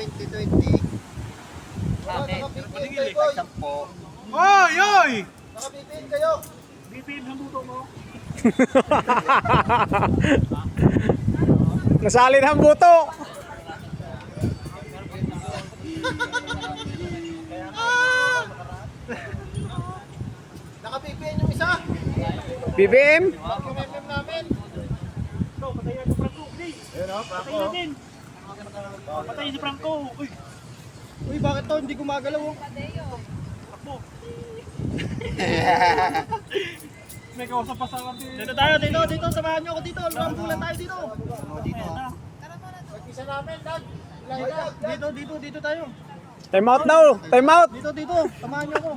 2020. Patigil eh. 10. Oy! Oy! Nakabibin kayo. Bibin ang buto mo. Nasalin ang buto. Nakabibin yung isa. BBM? Yung MM namin. Ito, patayin si Franco. Bilis! Ayun o, Patayin natin. Patayin si Franco. Uy! Uy, bakit to? Hindi gumagalaw. Takbo. May kausap pa sa akin. Dito tayo, dito. Samahan nyo ako dito. Rambulan tayo dito. Dito. Mag-isa namin, Dag. Dito tayo. Time out daw. Time out. Dito. Samahan nyo ako.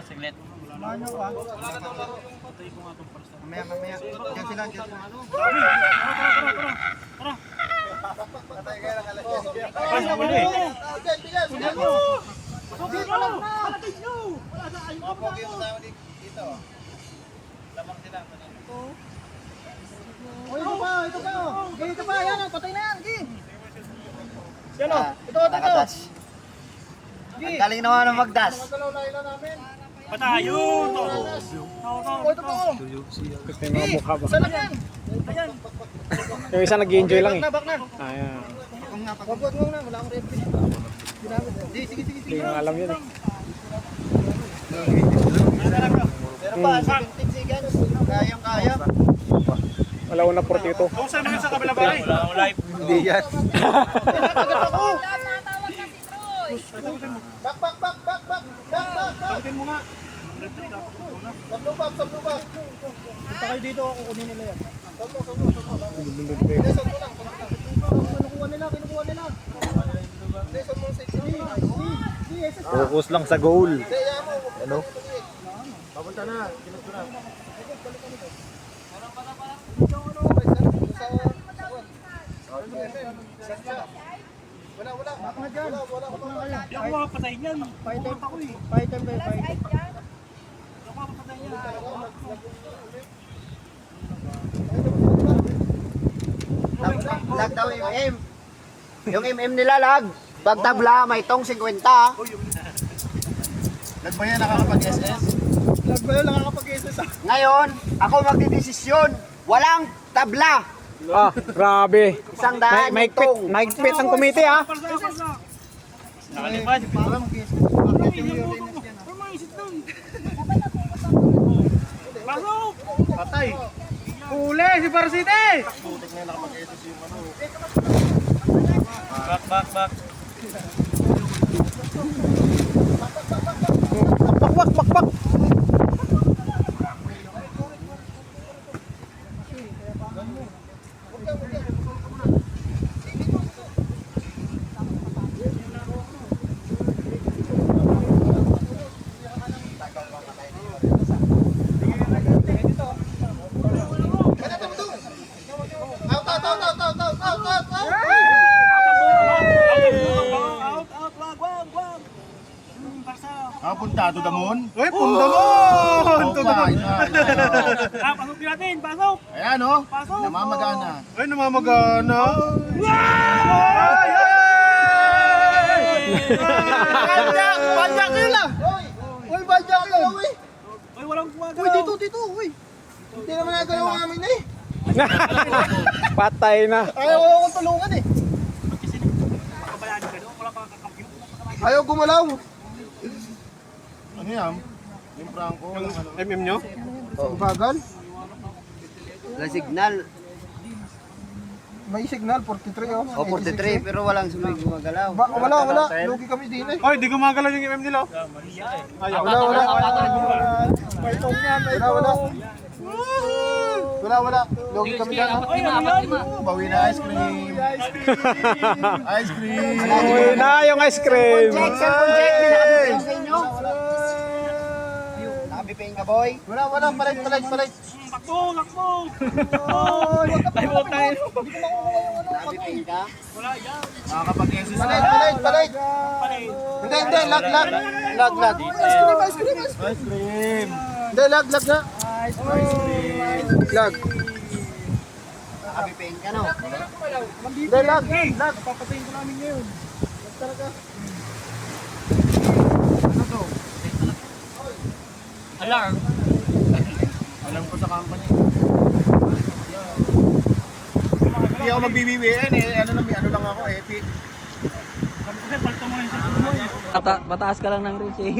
Saglit. Samahan nyo ako ha. Patayin ko nga itong first. Mamaya. Diyan sila. Tara. Patay kayo lang alas. Pasok mo eh. Bigas. Dito! Palagay nyo! Wala na, ayun ka Pogi mo tayo dito. Lamang sila. Oh, ito pa. Ito pa, yan. Patay na yan. Yan o. Ito. Ang galing naman ng magdas. Patayon! Ito pa. Ito yung mga mukha ba? Saan lang yan? Ayan. Yung isa nag-enjoy lang eh. Back na. Ayan. Wag mo na. Wala akong referee. Sige. Hindi mo alam yun eh. Pero pa, 17 seconds. Kayang-kaya. Wala una 42. Kung saan naman sa kabila ba rin? Wala live. Hindi yan. Back. Sabitin mo nga. Sablubak. Punta kayo dito, ako kunin nila yan. Kinukuha nila. Focus lang sa goal. Ano? Papunta na. Kinag ko na. Wala. Baka nga dyan. Wala. Hindi ako makapatayin yan. Fight time ako eh. Fight time. Hindi ako makapatayin yan. Lag daw yung MM. Yung MM nila lag. Pag tabla, may tong 50. Lag ba yan nakakapag-SS? Lag ba yun nakakapag-SS ah? Ngayon, ako magdidesisyon. Walang tabla. Ah, grabe. 100 Maigpit ang komite ah. Nakalipad. Pasok! Patay. Huli si Parsite! Back. Bakbak. Puntado damon. Uy, Pundamon! Pasok din natin! Pasok! Ayan o. Pasok! Namamagana. Ay, namamagana! Badyak nila. Uy, badyak nila. Uy, walang gumagalaw! Uy, dito. Uy. Hindi naman nagalaw ang amin eh. Patay na. Ayaw akong tulungan eh. Kabayaan ka doon, wala pa kakampiyon. Ayaw gumalaw. Ano yan? Yung Franco. MM nyo? Bagal. Wala signal. May signal, 43 oh. Oh, 43 pero walang gumagalaw. Wala. Lugi kami din eh. Ay, di gumagalaw yung MM nila. Ayaw. Wala. May tong yan, may Wala. tong. Wala. Lugi kami dyan. Ay, ano yan? Bawi na ice cream. Ice cream. Uy na yung ice cream. Check, binakabipin sa inyo. Nakabipin ka, boy? Wala, palit. Lakbo! Ay, huwag tayo. Nakabipin ka? Wala yan. Nakakapag-exercise. Palit. Hindi, lag. Ice cream. Hindi, lag na. Ice cream. Lag. Nakabipin ka, no? Hindi, lag. Papatayin ko namin ngayon. Lag talaga. Ano to? Alarm. Alarm ko sa company. Hindi ako magbibiwian eh. Ano lang ako eh. Kasi palto mo yung sa mo eh. Mataas ka lang ng reach eh.